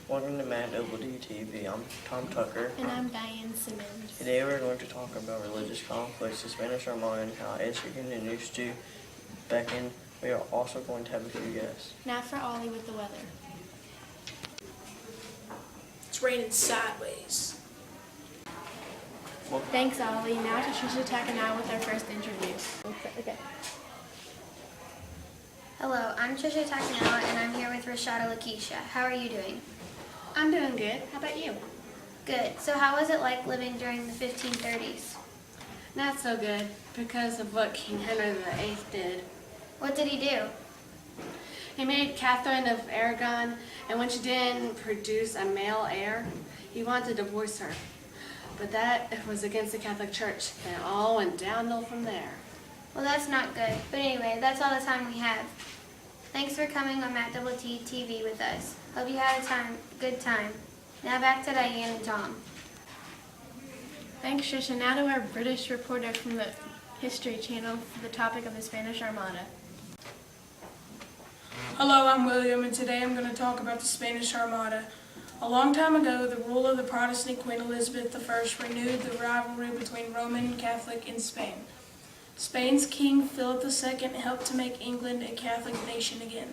Welcome to Mad Oblity TV. I'm Tom Tucker. And I'm Diane Simmons. Today we're going to talk about religious conflicts, the Spanish Armada, and how Asia continues to beckon. We are also going to have a few guests. Now for Ollie with the weather. It's raining sideways. Thanks, Ollie. Now to Trisha Takanawa with our first interview. Okay. Hello, I'm Trisha Takanawa and I'm here with Rashada Lakeisha. How are you doing? I'm doing good. How about you? Good. So how was it like living during the 1530s? Not so good, because of what King Henry VIII did. What did he do? He made Catherine of Aragon, and when she didn't produce a male heir, he wanted to divorce her. But that was against the Catholic Church, and it all went downhill from there. Well, that's not good. But anyway, that's all the time we have. Thanks for coming on Matt Double T TV with us. Hope you had a good time. Now back to Diane and Tom. Thanks, Trisha. Now to our British reporter from the History Channel for the topic of the Spanish Armada. Hello, I'm William, and today I'm going to talk about the Spanish Armada. A long time ago, the rule of the Protestant Queen Elizabeth I renewed the rivalry between Roman and Catholic in Spain. Spain's King Philip II helped to make England a Catholic nation again.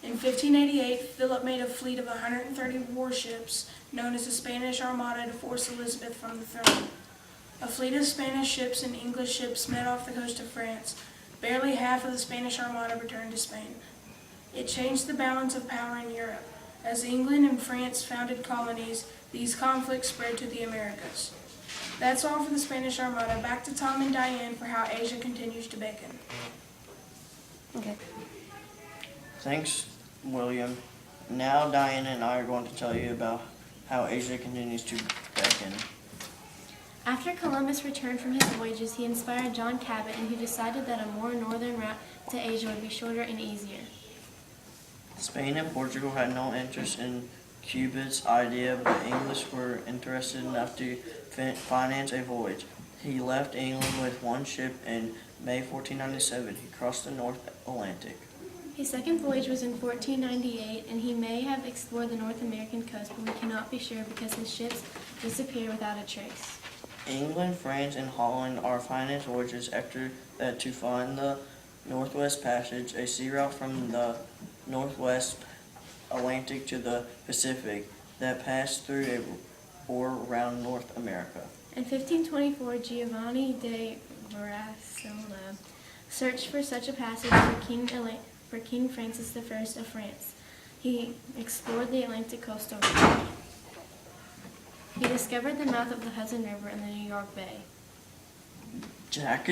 In 1588, Philip made a fleet of 130 warships known as the Spanish Armada to force Elizabeth from the throne. A fleet of Spanish ships and English ships met off the coast of France. Barely half of the Spanish Armada returned to Spain. It changed the balance of power in Europe. As England and France founded colonies, these conflicts spread to the Americas. That's all for the Spanish Armada. Back to Tom and Diane for how Asia continues to beckon. Okay. Thanks, William. Now Diane and I are going to tell you about how Asia continues to beckon. After Columbus returned from his voyages, he inspired John Cabot, and he decided that a more northern route to Asia would be shorter and easier. Spain and Portugal had no interest in Cabot's idea, but English were interested enough to finance a voyage. He left England with one ship in May 1497. He crossed the North Atlantic. His second voyage was in 1498, and he may have explored the North American coast, but we cannot be sure because his ships disappeared without a trace. England, France, and Holland are financed voyages after that to find the Northwest Passage, a sea route from the Northwest Atlantic to the Pacific that passed through or around North America. In 1524, Giovanni de Verassola searched for such a passage for King Francis I of France. He explored the Atlantic coastal route. He discovered the mouth of the Hudson River in the New York Bay. Jacques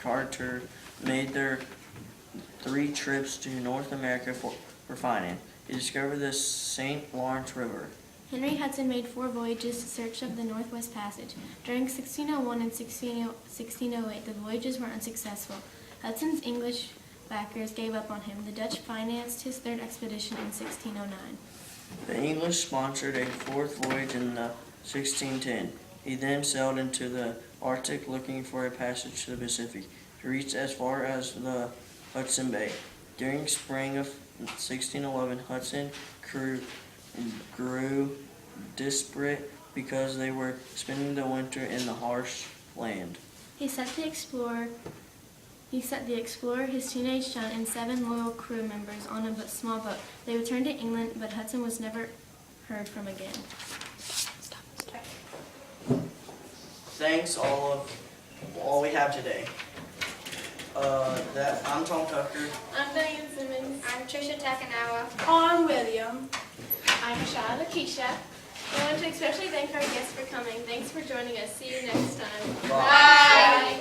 Cartier made their 3 trips to North America for finance. He discovered the St. Lawrence River. Henry Hudson made 4 voyages in search of the Northwest Passage. During 1601 and 1608, the voyages were unsuccessful. Hudson's English backers gave up on him. The Dutch financed his 3rd expedition in 1609. The English sponsored a 4th voyage in 1610. He then sailed into the Arctic looking for a passage to the Pacific. He reached as far as the Hudson Bay. During spring of 1611, Hudson crew grew desperate because they were spending the winter in the harsh land. He set the explorer, his teenage son, and 7 loyal crew members on a small boat. They returned to England, but Hudson was never heard from again. Thanks all we have today. I'm Tom Tucker. I'm Diane Simmons. I'm Trisha Takanawa. I'm William. I'm Rashada Lakeisha. I want to especially thank our guests for coming. Thanks for joining us. See you next time. Bye. Bye.